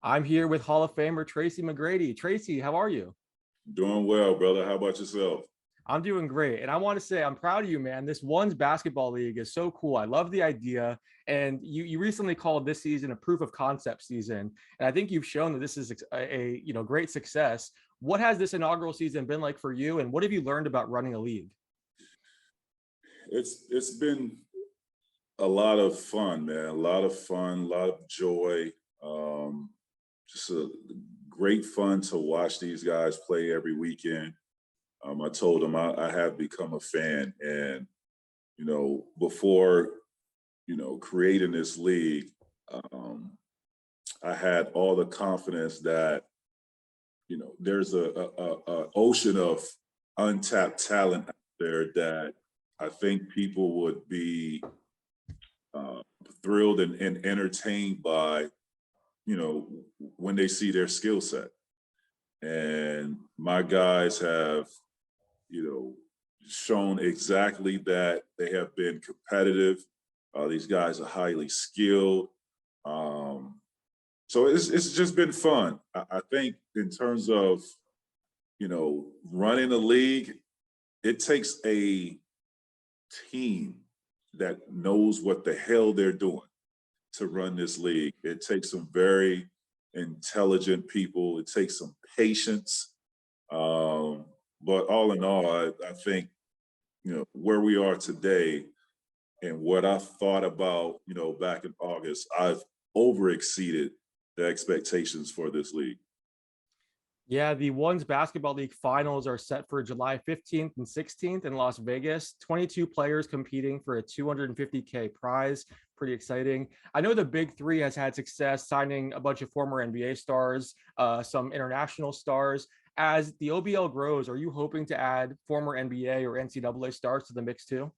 I'm here with Hall of Famer Tracy McGrady. Tracy, how are you? Doing well, brother. How about yourself? I'm doing great. And I want to say I'm proud of you, man. This one's basketball league is so cool. I love the idea. And you recently called this season a proof of concept season. And I think you've shown that this is a great success. What has this inaugural season been like for you? And what have you learned about running a league? It's been a lot of fun, man. A lot of fun, a lot of joy. Just a great fun to watch these guys play every weekend. I told them I have become a fan, and before creating this league, um, I had all the confidence that there's a ocean of untapped talent out there that I think people would be uh, thrilled and entertained by, when they see their skill set. And my guys have, you know, shown exactly that. They have been competitive. These guys are highly skilled. Um, so it's just been fun. I think in terms of, running a league, it takes a team that knows what the hell they're doing to run this league. It takes some very intelligent people. It takes some patience. Um, but all in all, I think where we are today and what I thought about back in August, I've over exceeded the expectations for this league. Yeah, the Ones Basketball League finals are set for July 15th and 16th in Las Vegas. 22 players competing for a 250K prize. Pretty exciting. I know the Big Three has had success signing a bunch of former NBA stars, some international stars. As the OBL grows, are you hoping to add former NBA or NCAA stars to the mix too?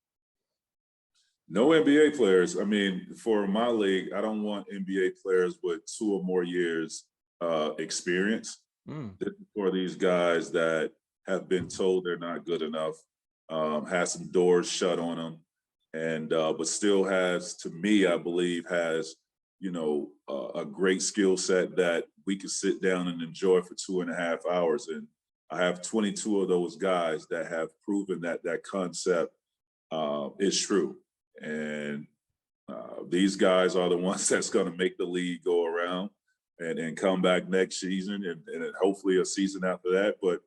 No NBA players. I mean, for my league, I don't want NBA players with 2 or more years experience. Mm. This is for these guys that have been told they're not good enough, has some doors shut on them, and but still has, to me, I believe, has a great skill set that we could sit down and enjoy for 2.5 hours. And I have 22 of those guys that have proven that that concept is true. And these guys are the ones that's going to make the league go around and come back next season and hopefully a season after that. But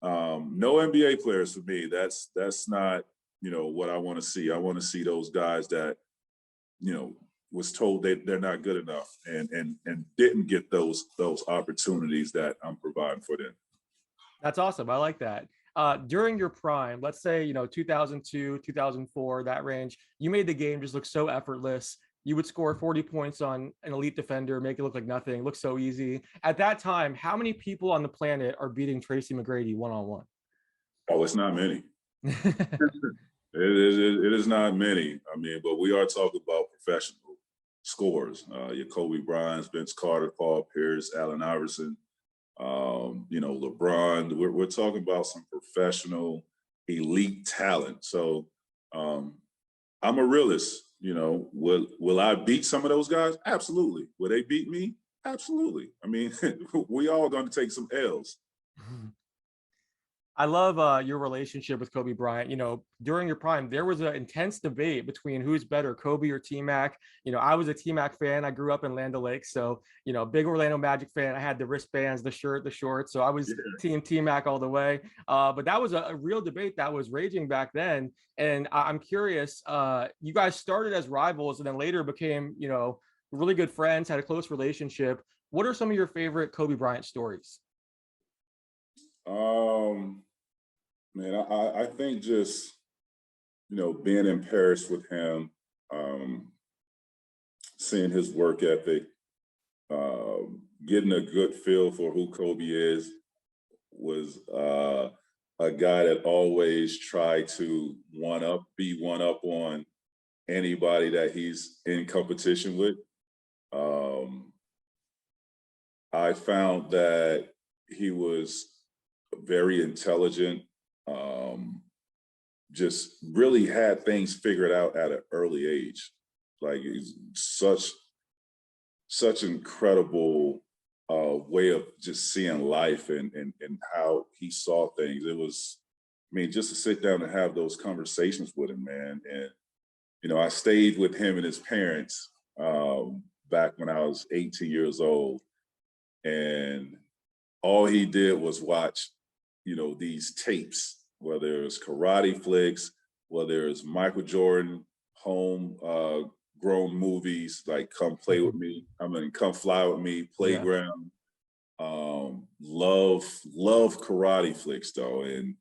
no NBA players for me. That's not what I want to see. I want to see those guys that was told they're not good enough and didn't get those opportunities that I'm providing for them. That's awesome. I like that. During your prime, let's say, 2002, 2004, that range, you made the game just look so effortless. You would score 40 points on an elite defender, make it look like nothing, look so easy. At that time, how many people on the planet are beating Tracy McGrady one on one? Oh, it's not many. It is not many. I mean, but we are talking about professional scores. Your Kobe Bryant, Vince Carter, Paul Pierce, Allen Iverson, LeBron. We're talking about some professional, elite talent. So I'm a realist. Will I beat some of those guys? Absolutely. Will they beat me? Absolutely. I mean, we all going to take some L's. I love your relationship with Kobe Bryant. During your prime, there was an intense debate between who's better, Kobe or T Mac. I was a T Mac fan. I grew up in Land O'Lakes, so big Orlando Magic fan. I had the wristbands, the shirt, the shorts, so I was Yeah. Team T Mac all the way. But that was a real debate that was raging back then. And I'm curious. You guys started as rivals, and then later became, really good friends, had a close relationship. What are some of your favorite Kobe Bryant stories? Um, Man, I think just being in Paris with him, um, seeing his work ethic, getting a good feel for who Kobe is, was a guy that always tried to be one up on anybody that he's in competition with. Um, I found that he was very intelligent, um, just really had things figured out at an early age. Like he's such incredible way of just seeing life and how he saw things. It was, I mean, just to sit down and have those conversations with him, man. And I stayed with him and his parents back when I was 18 years old, and all he did was watch, these tapes, whether it's karate flicks, whether it's Michael Jordan home grown movies like Come Play With Me, I mean Come Fly With Me, Yeah. Playground. Love karate flicks though. And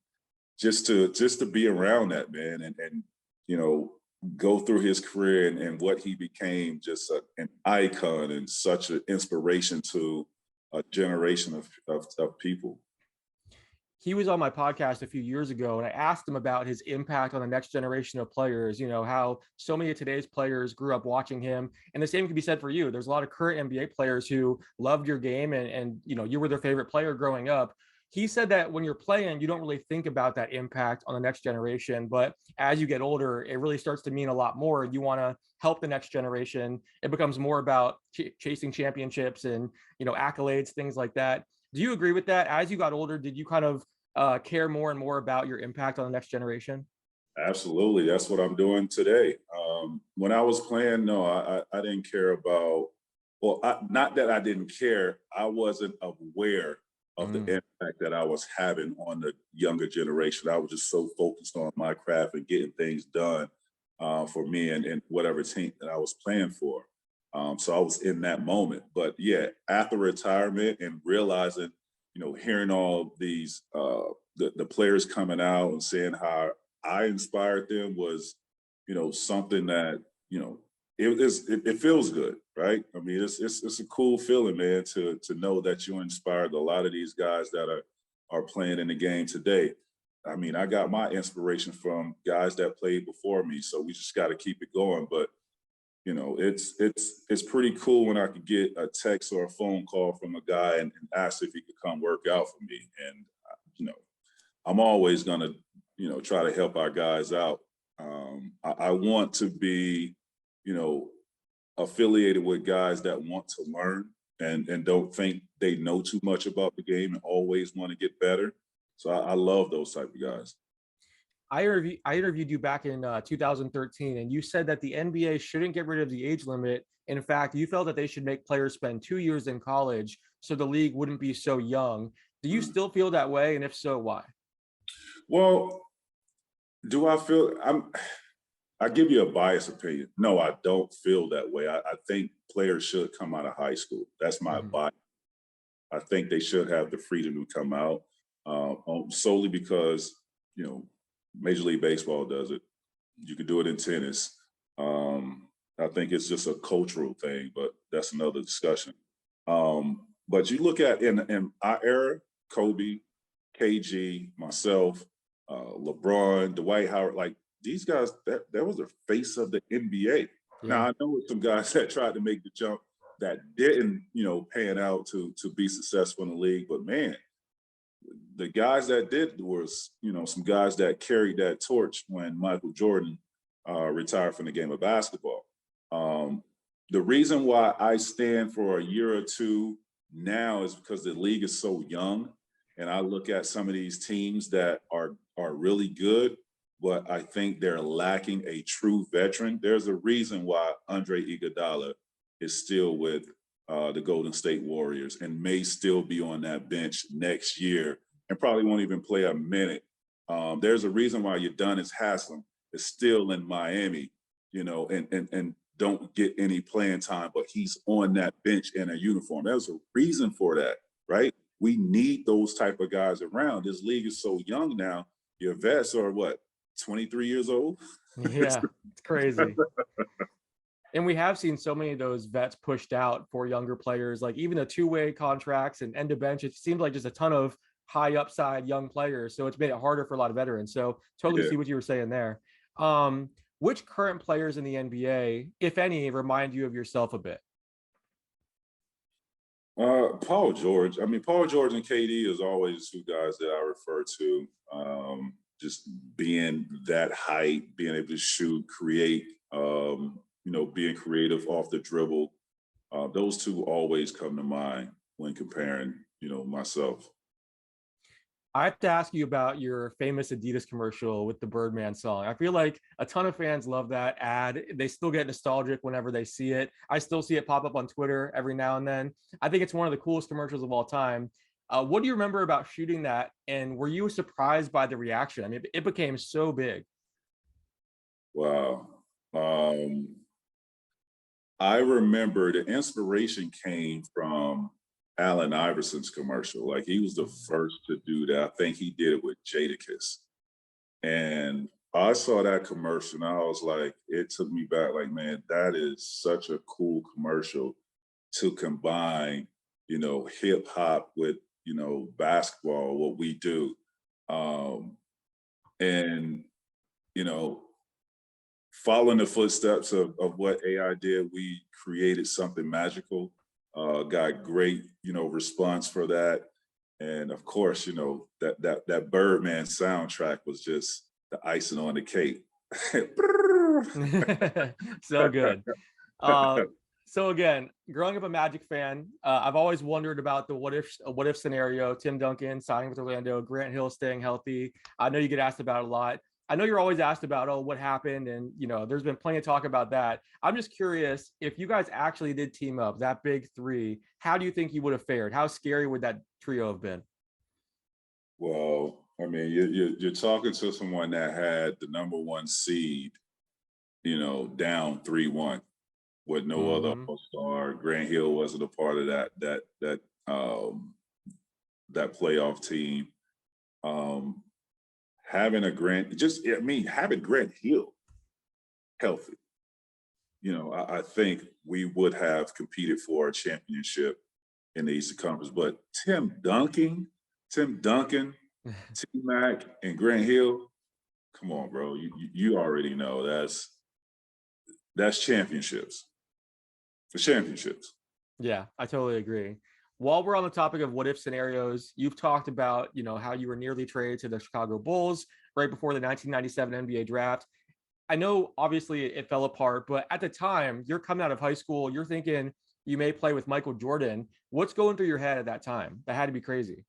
just to be around that, man, and you know, go through his career and what he became, just an icon and such an inspiration to a generation of people. He was on my podcast a few years ago, and I asked him about his impact on the next generation of players. How so many of today's players grew up watching him, and the same can be said for you. There's a lot of current NBA players who loved your game, and you were their favorite player growing up. He said that when you're playing, you don't really think about that impact on the next generation, but as you get older, it really starts to mean a lot more. You want to help the next generation. It becomes more about chasing championships and accolades, things like that. Do you agree with that? As you got older, did you kind of care more and more about your impact on the next generation? Absolutely, that's what I'm doing today. When I was playing, no, I didn't care about. Well, not that I didn't care. I wasn't aware of the Mm. impact that I was having on the younger generation. I was just so focused on my craft and getting things done for me and whatever team that I was playing for. So I was in that moment. But yeah, after retirement and realizing, hearing all these the players coming out and saying how I inspired them was, something that, it feels good, right? I mean, it's a cool feeling, man, to know that you inspired a lot of these guys that are playing in the game today. I mean, I got my inspiration from guys that played before me, so we just got to keep it going. But it's pretty cool when I could get a text or a phone call from a guy and ask if he could come work out for me. And you know, I'm always gonna, try to help our guys out. I want to be, you know, affiliated with guys that want to learn and don't think they know too much about the game and always want to get better. So I love those type of guys. I interviewed you back in 2013, and you said that the NBA shouldn't get rid of the age limit. In fact, you felt that they should make players spend 2 years in college so the league wouldn't be so young. Do you Mm. still feel that way? And if so, why? Well, do I feel I give you a biased opinion. No, I don't feel that way. I think players should come out of high school. That's my Mhm. bias. I think they should have the freedom to come out solely because, you know, Major League Baseball does it. You could do it in tennis. I think it's just a cultural thing, but that's another discussion. But you look at in our era, Kobe, KG, myself, LeBron, Dwight Howard, like these guys, that was the face of the NBA. Now Yeah. I know some guys that tried to make the jump that didn't, pan out to be successful in the league, but man, the guys that did was, some guys that carried that torch when Michael Jordan retired from the game of basketball. Um, the reason why I stand for a year or two now is because the league is so young, and I look at some of these teams that are really good, but I think they're lacking a true veteran. There's a reason why Andre Iguodala is still with the Golden State Warriors and may still be on that bench next year and probably won't even play a minute. There's a reason why Udonis Haslem is still in Miami, and don't get any playing time, but he's on that bench in a uniform. There's a reason for that, right? We need those type of guys around. This league is so young now. Your vets are what, 23 years old? Yeah, it's crazy. And we have seen so many of those vets pushed out for younger players, like even the two-way contracts and end of bench. It seems like just a ton of high upside young players. So it's made it harder for a lot of veterans. So totally Yeah. see what you were saying there. Which current players in the NBA, if any, remind you of yourself a bit? Paul George. I mean, Paul George and KD is always two guys that I refer to. Just being that height, being able to shoot, create, being creative off the dribble. Those two always come to mind. when comparing, myself. I have to ask you about your famous Adidas commercial with the Birdman song. I feel like a ton of fans love that ad. They still get nostalgic whenever they see it. I still see it pop up on Twitter every now and then. I think it's one of the coolest commercials of all time. What do you remember about shooting that? And were you surprised by the reaction? I mean, it became so big. Wow. I remember the inspiration came from Allen Iverson's commercial. Like he was the first to do that. I think he did it with Jadakiss. And I saw that commercial and I was like, it took me back, like, man, that is such a cool commercial to combine, hip hop with, basketball, what we do. And, you know, following the footsteps of what AI did, we created something magical. Got great, response for that, and of course, that Birdman soundtrack was just the icing on the cake. So good. So again, growing up a Magic fan, I've always wondered about the what if scenario. Tim Duncan signing with Orlando, Grant Hill staying healthy. I know you get asked about it a lot. I know you're always asked about, oh, what happened, and there's been plenty of talk about that. I'm just curious, if you guys actually did team up, that big three, how do you think you would have fared? How scary would that trio have been? Well, I mean, you're talking to someone that had the number one seed, down 3-1 with no other Mhm. All-Star. Grant Hill wasn't a part of that playoff team. Having having Grant Hill healthy, I think we would have competed for a championship in the Eastern Conference. But Tim Duncan, T-Mac, and Grant Hill, come on, bro. You already know that's championships. For championships. Yeah, I totally agree. While we're on the topic of what if scenarios, you've talked about, how you were nearly traded to the Chicago Bulls right before the 1997 NBA draft. I know obviously it fell apart, but at the time, you're coming out of high school, you're thinking you may play with Michael Jordan. What's going through your head at that time? That had to be crazy.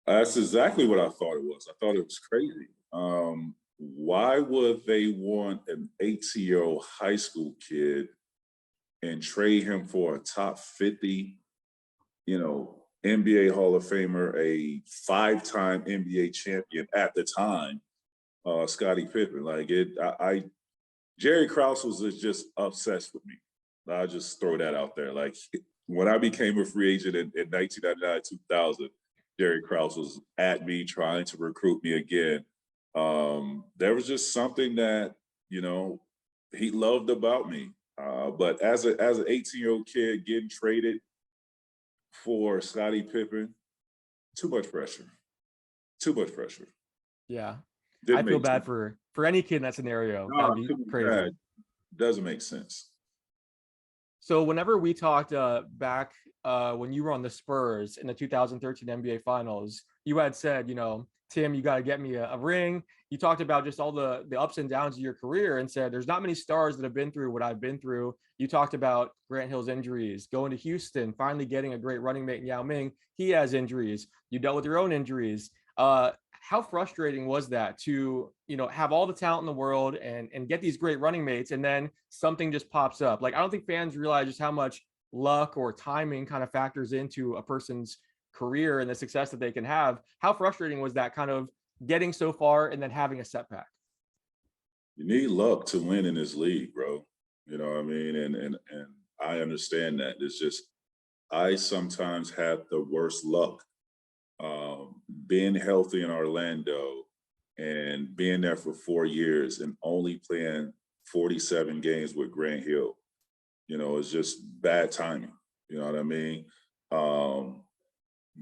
That's exactly what I thought it was. I thought it was crazy. Why would they want an 18-year-old high school kid and trade him for a top 50, NBA Hall of Famer, a 5-time NBA champion at the time, Scottie Pippen? Like Jerry Krause was just obsessed with me. I'll just throw that out there. Like when I became a free agent in 1999, 2000, Jerry Krause was at me trying to recruit me again. There was just something that, he loved about me. But as an 18-year-old kid getting traded for Scottie Pippen, too much pressure. Too much pressure. Yeah. I Didn't feel make bad sense. for any kid in that scenario. No, That'd I be feel crazy. bad. Doesn't make sense. So whenever we talked back when you were on the Spurs in the 2013 NBA Finals, you had said, Tim, you got to get me a ring. You talked about just all the ups and downs of your career and said there's not many stars that have been through what I've been through. You talked about Grant Hill's injuries, going to Houston, finally getting a great running mate in Yao Ming. He has injuries. You dealt with your own injuries. How frustrating was that to have all the talent in the world and get these great running mates, and then something just pops up? Like, I don't think fans realize just how much luck or timing kind of factors into a person's career and the success that they can have. How frustrating was that, kind of getting so far and then having a setback? You need luck to win in this league, bro. You know what I mean? And I understand that. It's just I sometimes have the worst luck. Being healthy in Orlando and being there for 4 years and only playing 47 games with Grant Hill, it's just bad timing. You know what I mean?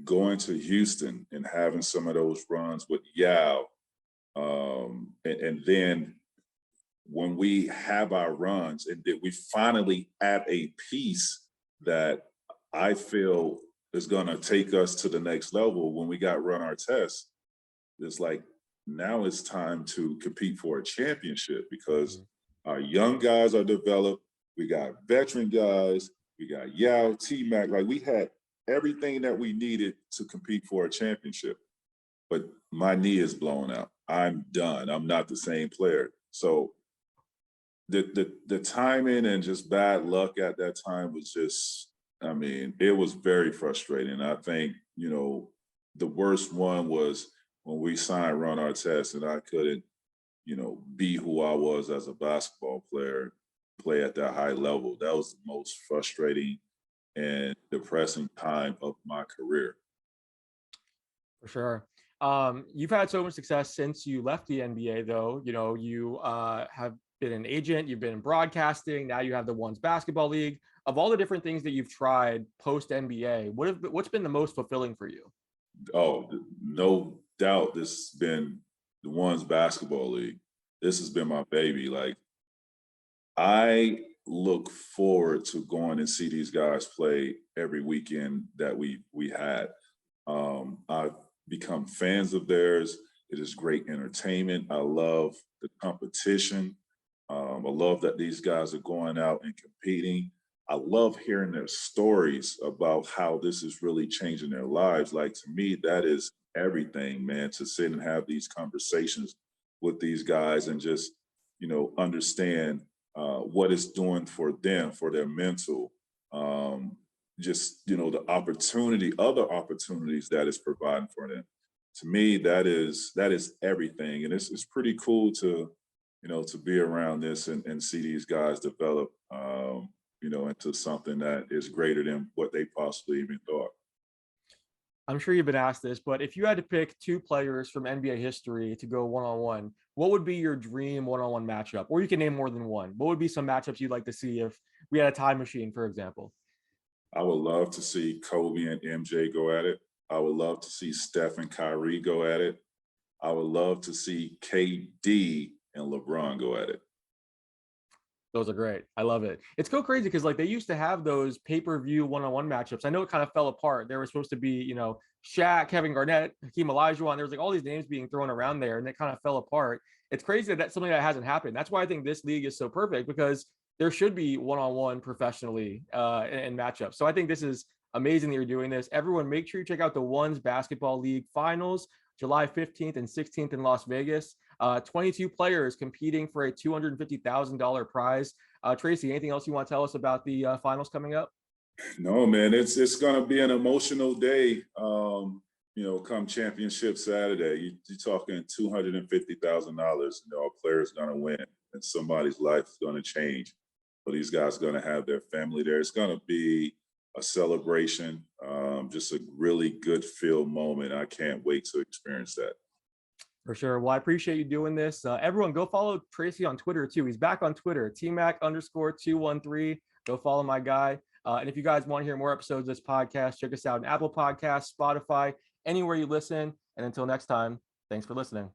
Going to Houston and having some of those runs with Yao, and then when we have our runs and that we finally have a piece that I feel is going to take us to the next level when we got run our tests, it's like now it's time to compete for a championship because our young guys are developed. We got veteran guys. we got Yao, T-Mac. Like we had everything that we needed to compete for a championship. But my knee is blown out. I'm done. I'm not the same player. So the timing and just bad luck at that time was just, I mean, it was very frustrating. I think, you know, the worst one was when we signed Ron Artest and I couldn't, you know, be who I was as a basketball player, play at that high level. That was the most frustrating and depressing time of my career. For sure. You've had so much success since you left the NBA, though. You know, you have been an agent, you've been in broadcasting, now you have the Ones Basketball League. Of all the different things that you've tried post NBA, what's been the most fulfilling for you? Oh, no doubt this has been the Ones Basketball League. This has been my baby. Like, I look forward to going and see these guys play every weekend that we had. I've become fans of theirs. It is great entertainment. I love the competition. I love that these guys are going out and competing. I love hearing their stories about how this is really changing their lives. Like to me, that is everything, man, to sit and have these conversations with these guys and just, you know, understand what it's doing for them, for their mental, just, you know, the opportunity, other opportunities that it's providing for them. To me, that is everything. And it's pretty cool to, you know, to be around this and see these guys develop, you know, into something that is greater than what they possibly even thought. I'm sure you've been asked this, but if you had to pick two players from NBA history to go one-on-one, what would be your dream one-on-one matchup? Or you can name more than one. What would be some matchups you'd like to see if we had a time machine, for example? I would love to see Kobe and MJ go at it. I would love to see Steph and Kyrie go at it. I would love to see KD and LeBron go at it. Those are great. I love it. It's so crazy because like they used to have those pay-per-view one-on-one matchups. I know it kind of fell apart. There was supposed to be, you know, Shaq, Kevin Garnett, Hakeem Olajuwon. There was like all these names being thrown around there, and it kind of fell apart. It's crazy that that's something that hasn't happened. That's why I think this league is so perfect because there should be one-on-one professionally in matchups. So I think this is amazing that you're doing this. Everyone, make sure you check out the Ones Basketball League Finals, July 15th and 16th in Las Vegas. 22 players competing for a $250,000 prize. Tracy, anything else you want to tell us about the finals coming up? No, man, it's going to be an emotional day. You know, come championship Saturday, you're talking $250,000. You know, a player's going to win, and somebody's life is going to change. But these guys are going to have their family there. It's going to be a celebration, just a really good feel moment. I can't wait to experience that. For sure. Well, I appreciate you doing this. Everyone, go follow Tracy on Twitter too. He's back on Twitter, TMac_213. Go follow my guy. And if you guys want to hear more episodes of this podcast, check us out on Apple Podcasts, Spotify, anywhere you listen. And until next time, thanks for listening.